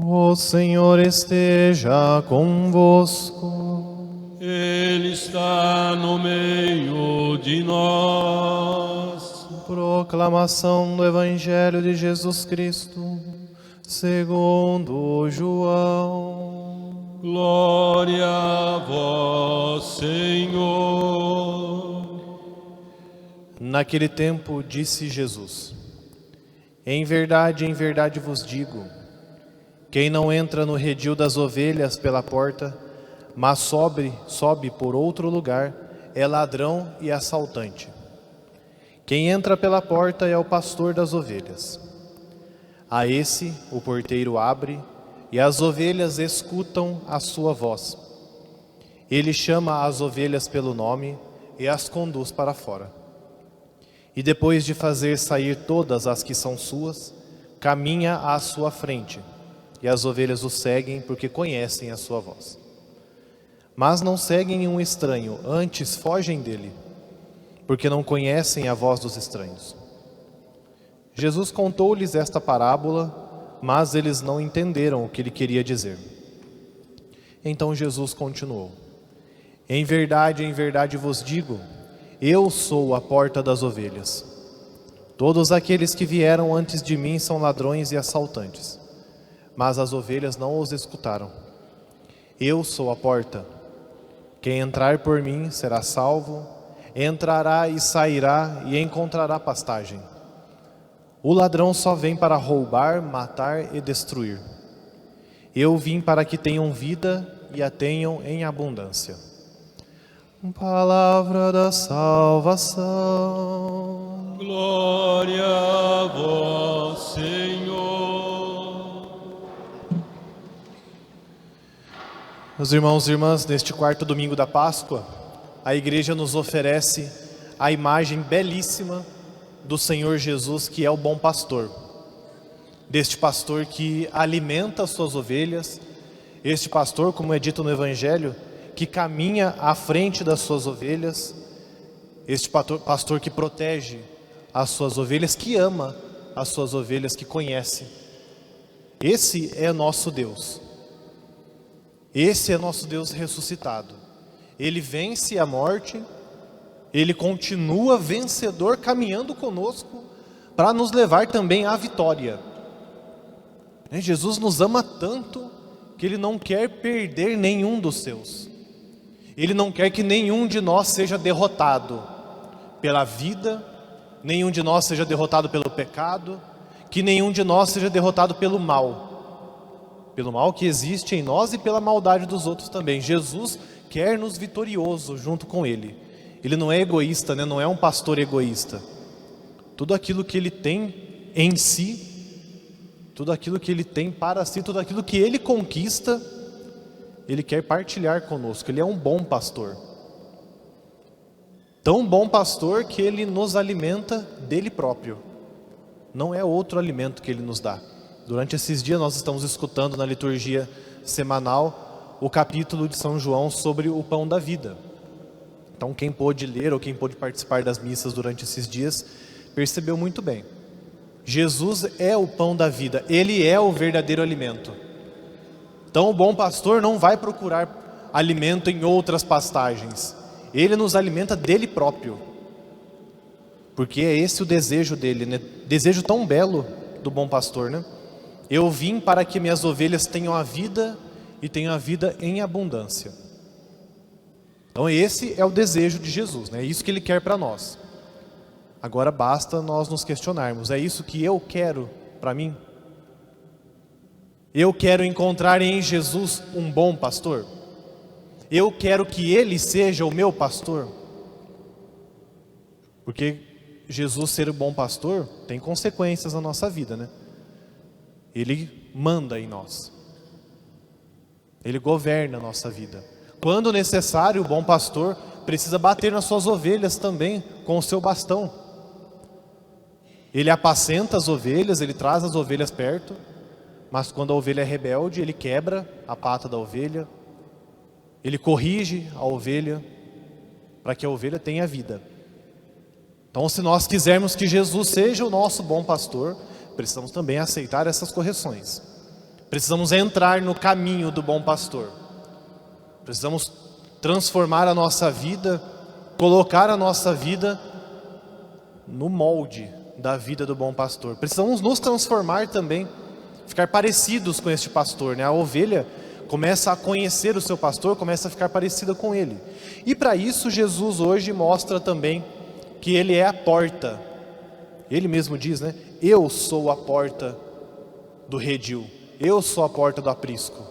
O Senhor esteja convosco. Ele está no meio de nós. Proclamação do Evangelho de Jesus Cristo, segundo João. Glória a vós, Senhor. Naquele tempo disse Jesus: em verdade vos digo, quem não entra no redil das ovelhas pela porta, mas sobe por outro lugar, é ladrão e assaltante. Quem entra pela porta é o pastor das ovelhas. A esse o porteiro abre, e as ovelhas escutam a sua voz. Ele chama as ovelhas pelo nome e as conduz para fora. E depois de fazer sair todas as que são suas, caminha à sua frente, e as ovelhas o seguem porque conhecem a sua voz. Mas não seguem um estranho, antes fogem dele, porque não conhecem a voz dos estranhos. Jesus contou-lhes esta parábola, mas eles não entenderam o que ele queria dizer. Então Jesus continuou: em verdade vos digo, eu sou a porta das ovelhas. Todos aqueles que vieram antes de mim são ladrões e assaltantes, mas as ovelhas não os escutaram. Eu sou a porta. Quem entrar por mim será salvo, entrará e sairá e encontrará pastagem. O ladrão só vem para roubar, matar e destruir. Eu vim para que tenham vida e a tenham em abundância. Palavra da salvação. Glória a vós, Senhor. Meus irmãos e irmãs, neste quarto domingo da Páscoa, a igreja nos oferece a imagem belíssima do Senhor Jesus, que é o bom pastor. Deste pastor que alimenta as suas ovelhas, este pastor, como é dito no Evangelho, que caminha à frente das suas ovelhas, este pastor que protege as suas ovelhas, que ama as suas ovelhas, que conhece. Esse é nosso Deus. Esse é nosso Deus ressuscitado. Ele vence a morte, ele continua vencedor, caminhando conosco para nos levar também à vitória. Jesus nos ama tanto que ele não quer perder nenhum dos seus. Ele não quer que nenhum de nós seja derrotado pela vida, nenhum de nós seja derrotado pelo pecado, que nenhum de nós seja derrotado pelo mal que existe em nós e pela maldade dos outros também. Jesus quer nos vitorioso junto com ele. Ele não é egoísta, né? Não é um pastor egoísta. Tudo aquilo que ele tem em si, tudo aquilo que ele tem para si, tudo aquilo que ele conquista, ele quer partilhar conosco. Ele é um bom pastor. Tão bom pastor que ele nos alimenta dele próprio. Não é outro alimento que ele nos dá. Durante esses dias nós estamos escutando na liturgia semanal o capítulo de São João sobre o pão da vida. Então quem pôde ler ou quem pôde participar das missas durante esses dias percebeu muito bem. Jesus é o pão da vida, ele é o verdadeiro alimento. Então o bom pastor não vai procurar alimento em outras pastagens. Ele nos alimenta dele próprio. Porque é esse o desejo dele, né? Desejo tão belo do bom pastor, né? Eu vim para que minhas ovelhas tenham a vida e tenham a vida em abundância. Então esse é o desejo de Jesus, né? É isso que ele quer para nós. Agora basta nós nos questionarmos: é isso que eu quero para mim? Eu quero encontrar em Jesus um bom pastor? Eu quero que ele seja o meu pastor? Porque Jesus ser o bom pastor tem consequências na nossa vida, né? Ele manda em nós. Ele governa a nossa vida. Quando necessário, o bom pastor precisa bater nas suas ovelhas também com o seu bastão. Ele apacenta as ovelhas, ele traz as ovelhas perto, mas quando a ovelha é rebelde, ele quebra a pata da ovelha, ele corrige a ovelha para que a ovelha tenha vida. Então, se nós quisermos que Jesus seja o nosso bom pastor, precisamos também aceitar essas correções. Precisamos entrar no caminho do bom pastor. Precisamos transformar a nossa vida, colocar a nossa vida no molde da vida do bom pastor. Precisamos nos transformar também, ficar parecidos com este pastor, né? A ovelha começa a conhecer o seu pastor, começa a ficar parecida com ele. E para isso Jesus hoje mostra também que ele é a porta. Ele mesmo diz, né? Eu sou a porta do redil. Eu sou a porta do aprisco.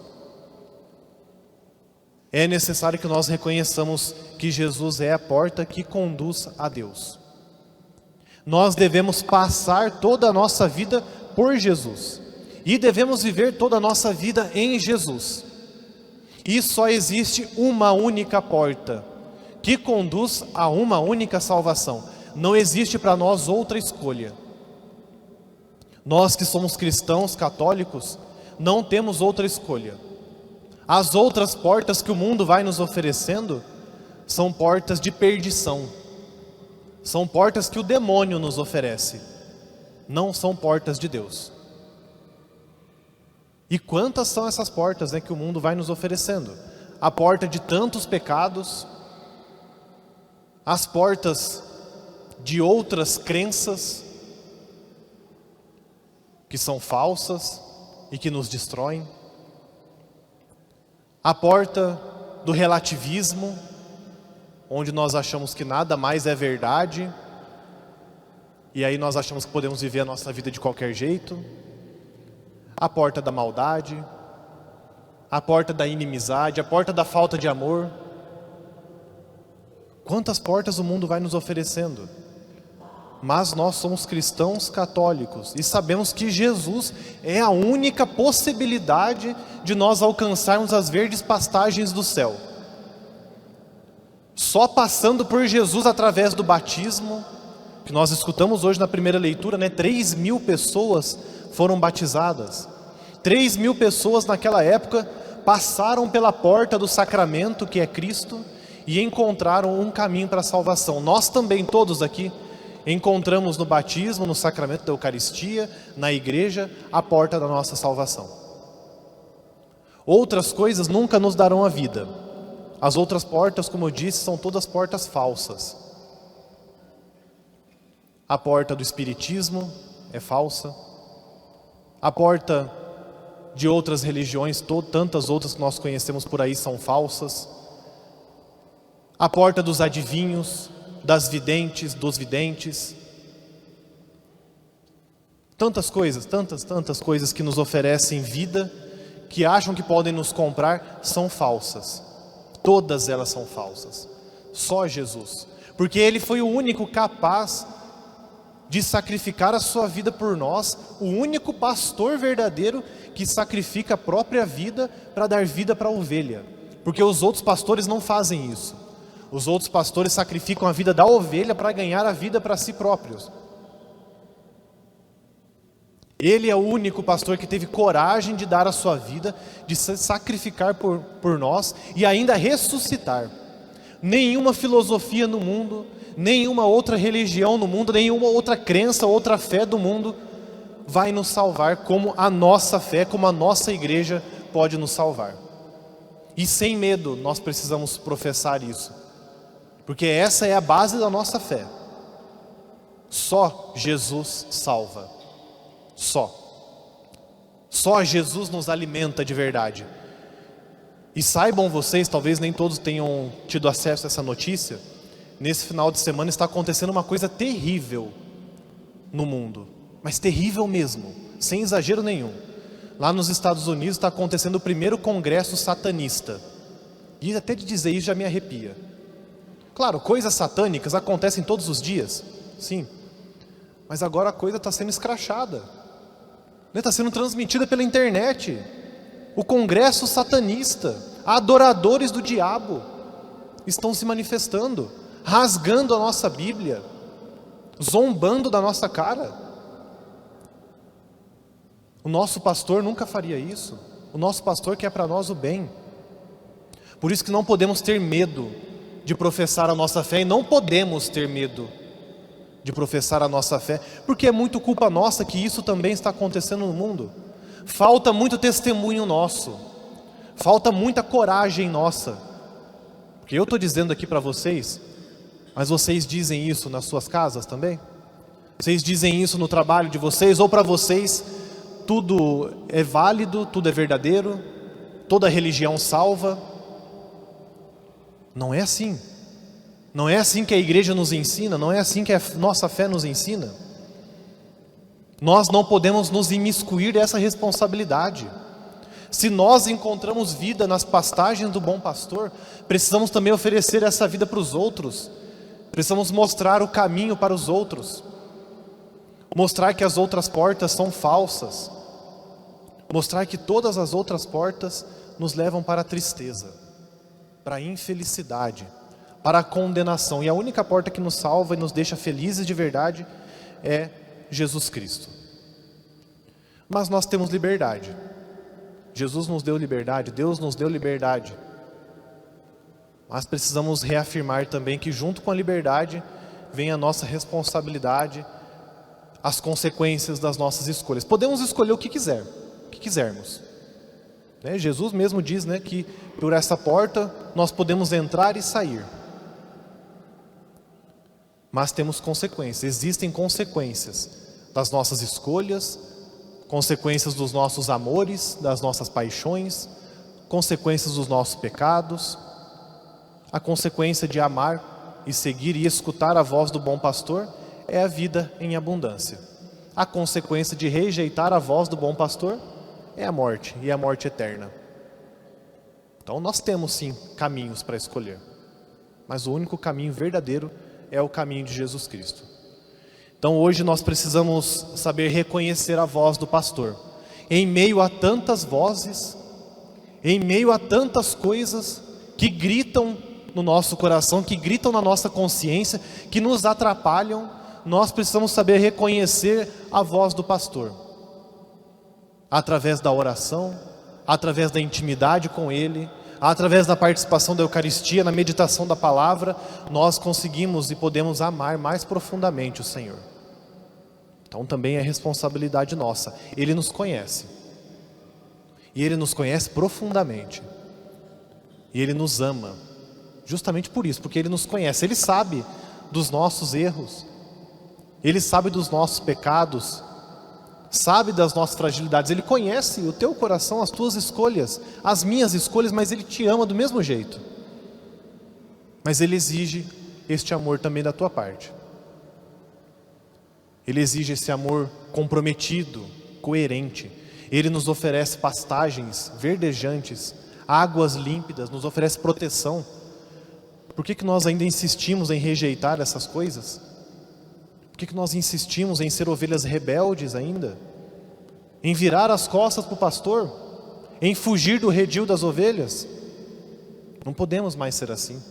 É necessário que nós reconheçamos que Jesus é a porta que conduz a Deus. Nós devemos passar toda a nossa vida por Jesus. E devemos viver toda a nossa vida em Jesus. E só existe uma única porta que conduz a uma única salvação. Não existe para nós outra escolha. Nós que somos cristãos católicos, não temos outra escolha. As outras portas que o mundo vai nos oferecendo são portas de perdição. São portas que o demônio nos oferece. Não são portas de Deus. E quantas são essas portas, né, que o mundo vai nos oferecendo? A porta de tantos pecados, as portas de outras crenças que são falsas e que nos destroem, a porta do relativismo, onde nós achamos que nada mais é verdade, e aí nós achamos que podemos viver a nossa vida de qualquer jeito, a porta da maldade, a porta da inimizade, a porta da falta de amor. Quantas portas o mundo vai nos oferecendo? Mas nós somos cristãos católicos e sabemos que Jesus é a única possibilidade de nós alcançarmos as verdes pastagens do céu. Só passando por Jesus através do batismo, que nós escutamos hoje na primeira leitura, né? 3.000 pessoas foram batizadas. 3.000 pessoas naquela época passaram pela porta do sacramento, que é Cristo, e encontraram um caminho para a salvação. Nós também, todos aqui, encontramos no batismo, no sacramento da Eucaristia, na igreja, a porta da nossa salvação. Outras coisas nunca nos darão a vida. As outras portas, como eu disse, são todas portas falsas. A porta do espiritismo é falsa. A porta de outras religiões, tantas outras que nós conhecemos por aí, são falsas. A porta dos adivinhos, das videntes, dos videntes. Tantas coisas que nos oferecem vida, que acham que podem nos comprar, são falsas. Todas elas são falsas. Só Jesus. Porque Ele foi o único capaz de sacrificar a sua vida por nós, o único pastor verdadeiro que sacrifica a própria vida para dar vida para a ovelha. Porque os outros pastores não fazem isso. Os outros pastores sacrificam a vida da ovelha para ganhar a vida para si próprios. Ele é o único pastor que teve coragem de dar a sua vida, de se sacrificar por nós e ainda ressuscitar. Nenhuma filosofia no mundo, nenhuma outra religião no mundo, nenhuma outra crença, outra fé do mundo vai nos salvar como a nossa fé, como a nossa igreja pode nos salvar. E sem medo nós precisamos professar isso. Porque essa é a base da nossa fé. Só Jesus salva. Só Jesus nos alimenta de verdade. E saibam vocês, talvez nem todos tenham tido acesso a essa notícia, nesse final de semana está acontecendo uma coisa terrível no mundo. Mas terrível mesmo, sem exagero nenhum. Lá nos Estados Unidos está acontecendo o primeiro congresso satanista. E até de dizer isso já me arrepia. Claro, coisas satânicas acontecem todos os dias, sim. Mas agora a coisa está sendo escrachada. Está sendo transmitida pela internet. O congresso satanista, adoradores do diabo, estão se manifestando, rasgando a nossa Bíblia, zombando da nossa cara. O nosso pastor nunca faria isso. O nosso pastor quer para nós o bem. Por isso que não podemos ter medo de professar a nossa fé, e não podemos ter medo de professar a nossa fé, porque é muito culpa nossa que isso também está acontecendo no mundo. falta muito testemunho nosso, falta muita coragem nossa. Porque eu estou dizendo aqui para vocês, mas vocês dizem isso nas suas casas também? Vocês dizem isso no trabalho de vocês? Ou para vocês tudo é válido, tudo é verdadeiro, toda religião salva? Não é assim. Não é assim que a igreja nos ensina, não é assim que a nossa fé nos ensina. Nós não podemos nos imiscuir dessa responsabilidade. Se nós encontramos vida nas pastagens do bom pastor, precisamos também oferecer essa vida para os outros. Precisamos mostrar o caminho para os outros. Mostrar que as outras portas são falsas. Mostrar que todas as outras portas nos levam para a tristeza, para a infelicidade, para a condenação. E a única porta que nos salva e nos deixa felizes de verdade é Jesus Cristo. Mas nós temos liberdade. Jesus nos deu liberdade, Deus nos deu liberdade. Mas precisamos reafirmar também que junto com a liberdade vem a nossa responsabilidade, as consequências das nossas escolhas. Podemos escolher o que quisermos. Jesus mesmo diz, que por essa porta nós podemos entrar e sair. Mas temos consequências, existem consequências das nossas escolhas, consequências dos nossos amores, das nossas paixões, consequências dos nossos pecados. A consequência de amar e seguir e escutar a voz do bom pastor é a vida em abundância. A consequência de rejeitar a voz do bom pastor é a morte, e a morte eterna. Então nós temos sim caminhos para escolher, mas o único caminho verdadeiro é o caminho de Jesus Cristo. Então hoje nós precisamos saber reconhecer a voz do pastor. Em meio a tantas vozes, em meio a tantas coisas que gritam no nosso coração, que gritam na nossa consciência, que nos atrapalham, nós precisamos saber reconhecer a voz do pastor. Através da oração, através da intimidade com Ele, através da participação da Eucaristia, na meditação da palavra, nós conseguimos e podemos amar mais profundamente o Senhor. Então também é responsabilidade nossa. Ele nos conhece. E Ele nos conhece profundamente. E Ele nos ama. Justamente por isso, porque Ele nos conhece. Ele sabe dos nossos erros. Ele sabe dos nossos pecados. Sabe das nossas fragilidades. Ele conhece o teu coração, as tuas escolhas, as minhas escolhas, mas Ele te ama do mesmo jeito. Mas Ele exige este amor também da tua parte. Ele exige esse amor comprometido, coerente. Ele nos oferece pastagens verdejantes, águas límpidas, nos oferece proteção. Por que nós ainda insistimos em rejeitar essas coisas? Por que nós insistimos em ser ovelhas rebeldes ainda? Em virar as costas para o pastor? Em fugir do redil das ovelhas? Não podemos mais ser assim.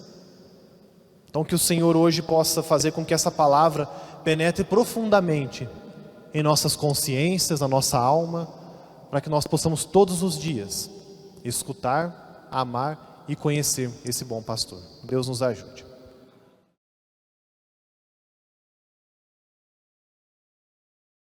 Então que o Senhor hoje possa fazer com que essa palavra penetre profundamente em nossas consciências, na nossa alma, para que nós possamos todos os dias escutar, amar e conhecer esse bom pastor. Deus nos ajude.